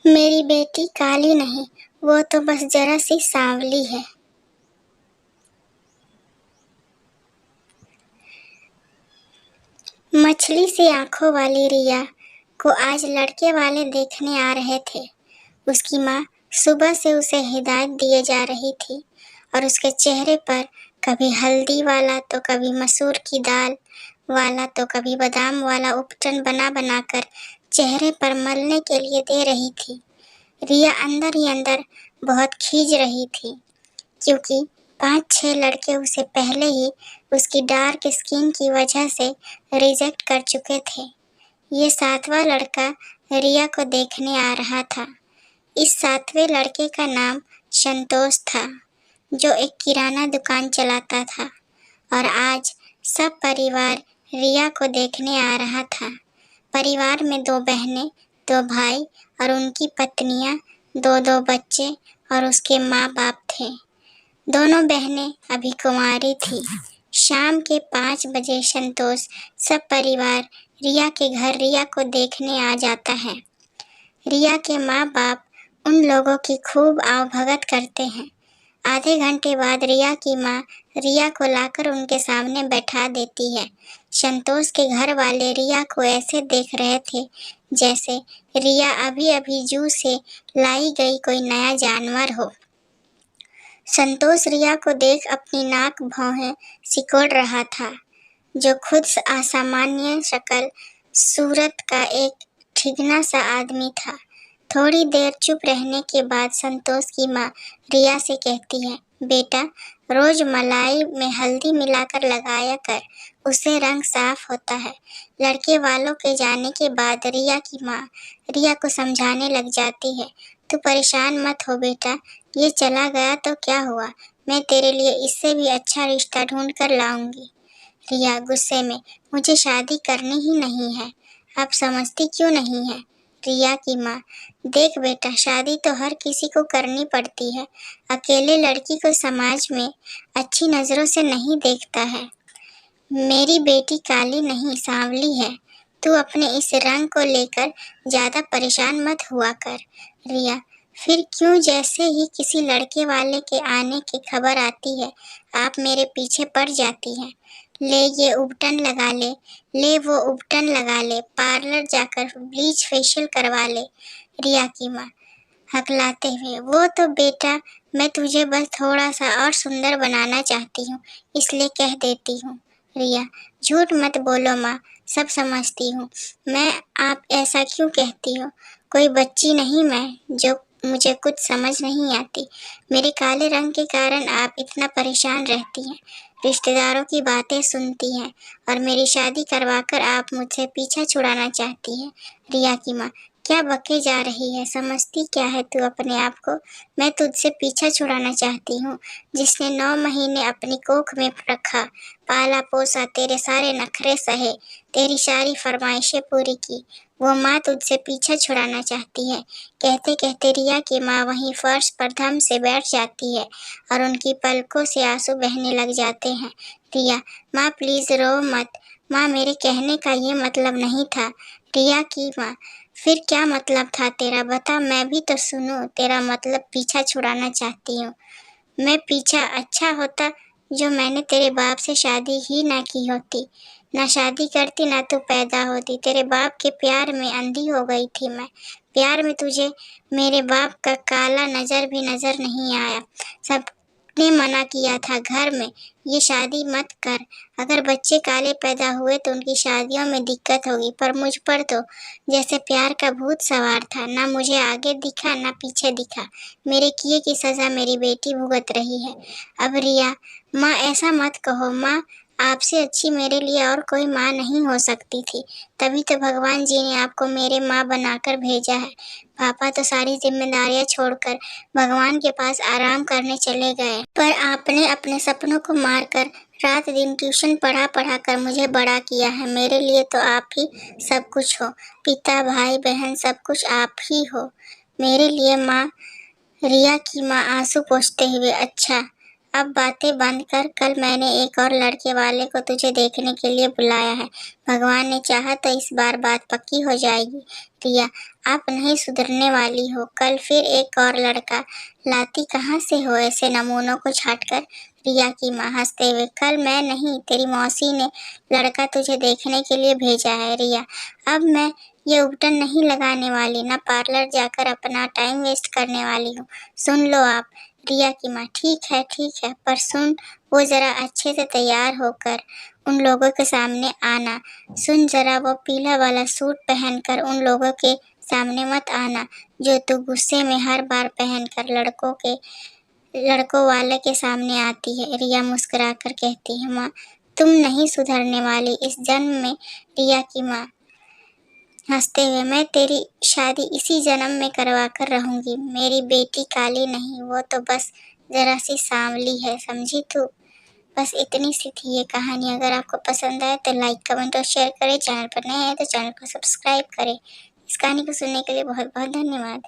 मेरी बेटी काली नहीं, वो तो बस जरा सी सांवली है। मछली सी आंखों वाली रिया को आज लड़के वाले देखने आ रहे थे। उसकी माँ सुबह से उसे हिदायत दिए जा रही थी और उसके चेहरे पर कभी हल्दी वाला तो कभी मसूर की दाल वाला तो कभी बादाम वाला उपटन बना बनाकर चेहरे पर मलने के लिए दे रही थी। रिया अंदर ही अंदर बहुत खींच रही थी, क्योंकि 5-6 लड़के उसे पहले ही उसकी डार्क स्किन की वजह से रिजेक्ट कर चुके थे। ये 7वां लड़का रिया को देखने आ रहा था। इस 7वें लड़के का नाम संतोष था, जो एक किराना दुकान चलाता था और आज सब परिवार रिया को देखने आ रहा था। परिवार में 2 बहनें, 2 भाई और उनकी पत्नियां, 2-2 बच्चे और उसके माँ बाप थे। दोनों बहनें अभी कुंवारी थी। शाम के 5 बजे संतोष सब परिवार रिया के घर रिया को देखने आ जाता है। रिया के माँ बाप उन लोगों की खूब आवभगत करते हैं। आधे घंटे बाद रिया की माँ रिया को लाकर उनके सामने बैठा देती है। संतोष के घर वाले रिया को ऐसे देख रहे थे जैसे रिया अभी अभी जू से लाई गई कोई नया जानवर हो। संतोष रिया को देख अपनी नाक भौहें सिकोड़ रहा था, जो खुद असामान्य शक्ल सूरत का एक ठिगना सा आदमी था। थोड़ी देर चुप रहने के बाद संतोष की माँ रिया से कहती है, बेटा रोज मलाई में हल्दी मिलाकर लगाया कर, उससे रंग साफ होता है। लड़के वालों के जाने के बाद रिया की माँ रिया को समझाने लग जाती है, तू परेशान मत हो बेटा, ये चला गया तो क्या हुआ, मैं तेरे लिए इससे भी अच्छा रिश्ता ढूंढ कर लाऊंगी। रिया गुस्से में, मुझे शादी करनी ही नहीं है, आप समझती क्यों नहीं है। रिया की माँ, देख बेटा, शादी तो हर किसी को करनी पड़ती है, अकेले लड़की को समाज में अच्छी नज़रों से नहीं देखता है। मेरी बेटी काली नहीं सांवली है, तू अपने इस रंग को लेकर ज़्यादा परेशान मत हुआ कर। रिया, फिर क्यों जैसे ही किसी लड़के वाले के आने की खबर आती है आप मेरे पीछे पड़ जाती हैं। ले ये उपटन लगा ले, ले वो उपटन लगा ले, पार्लर जाकर ब्लीच फेशियल करवा ले। रिया की माँ हकलाते हुए, वो तो बेटा मैं तुझे बस थोड़ा सा और सुंदर बनाना चाहती हूँ, इसलिए कह देती हूँ। रिया, झूठ मत बोलो माँ, सब समझती हूँ मैं, आप ऐसा क्यों कहती हो, कोई बच्ची नहीं मैं जो मुझे कुछ समझ नहीं आती। मेरे काले रंग के कारण आप इतना परेशान रहती हैं, रिश्तेदारों की बातें सुनती हैं और मेरी शादी करवाकर आप मुझसे पीछा छुड़ाना चाहती हैं। रिया की माँ, क्या बके जा रही है, समझती क्या है तू अपने आप को। मैं तुझसे पीछा छुड़ाना चाहती हूँ, जिसने 9 महीने अपनी कोख में रखा, पाला पोसा, तेरे सारे नखरे सहे, तेरी सारी फरमाइशें पूरी की, वो माँ तुझसे पीछा छुड़ाना चाहती है। कहते कहते रिया की माँ वहीं फर्श पर धम से बैठ जाती है और उनकी पलकों से आंसू बहने लग जाते हैं। रिया, माँ प्लीज़ रो मत, माँ मेरे कहने का ये मतलब नहीं था। रिया की माँ, फिर क्या मतलब था तेरा, बता, मैं भी तो सुनूं। तेरा मतलब पीछा छुड़ाना चाहती हूँ। मैं पीछा अच्छा होता जो मैंने तेरे बाप से शादी ही ना की होती, ना शादी करती ना तू पैदा होती। तेरे बाप के प्यार में अंधी हो गई थी मैं, प्यार में तुझे मेरे बाप का काला नज़र भी नज़र नहीं आया। सबने मना किया था घर में, ये शादी मत कर, अगर बच्चे काले पैदा हुए तो उनकी शादियों में दिक्कत होगी, पर मुझ पर तो जैसे प्यार का भूत सवार था, ना मुझे आगे दिखा ना पीछे दिखा। मेरे किए की सज़ा मेरी बेटी भुगत रही है। अब रिया, माँ ऐसा मत कहो माँ, आपसे अच्छी मेरे लिए और कोई माँ नहीं हो सकती थी, तभी तो भगवान जी ने आपको मेरे माँ बनाकर भेजा है। पापा तो सारी जिम्मेदारियाँ छोड़कर भगवान के पास आराम करने चले गए, पर आपने अपने सपनों को मारकर रात दिन ट्यूशन पढ़ा पढ़ा कर मुझे बड़ा किया है। मेरे लिए तो आप ही सब कुछ हो, पिता भाई बहन सब कुछ आप ही हो मेरे लिए माँ। रिया की माँ आंसू पोंछते हुए, अच्छा अब बातें बंद कर, कल मैंने एक और लड़के वाले को तुझे देखने के लिए बुलाया है। भगवान ने चाहा तो इस बार बात पक्की हो जाएगी। रिया, आप नहीं सुधरने वाली हो, कल फिर एक और लड़का लाती कहाँ से हो ऐसे नमूनों को छांटकर। रिया की माँ हंसते हुए, कल मैं नहीं, तेरी मौसी ने लड़का तुझे देखने के लिए भेजा है। रिया, अब मैं ये उबटन नहीं लगाने वाली, ना पार्लर जाकर अपना टाइम वेस्ट करने वाली हूँ। सुन लो आप। रिया की माँ, ठीक है, पर सुन, वो जरा अच्छे से तैयार होकर उन लोगों के सामने आना। सुन जरा, वो पीला वाला सूट पहनकर उन लोगों के सामने मत आना, जो तू गुस्से में हर बार पहनकर लड़कों वाले के सामने आती है। रिया मुस्कुराकर कहती है, माँ तुम नहीं सुधरने वाली इस जन्म में। रिया की माँ हंसते हुए, मैं तेरी शादी इसी जन्म में करवा कर रहूंगी। मेरी बेटी काली नहीं, वो तो बस जरा सी सांवली है, समझी तू। बस इतनी सी थी ये कहानी। अगर आपको पसंद आए तो लाइक, कमेंट और शेयर करें। चैनल पर नए हैं तो चैनल को सब्सक्राइब करें। इस कहानी को सुनने के लिए बहुत बहुत धन्यवाद।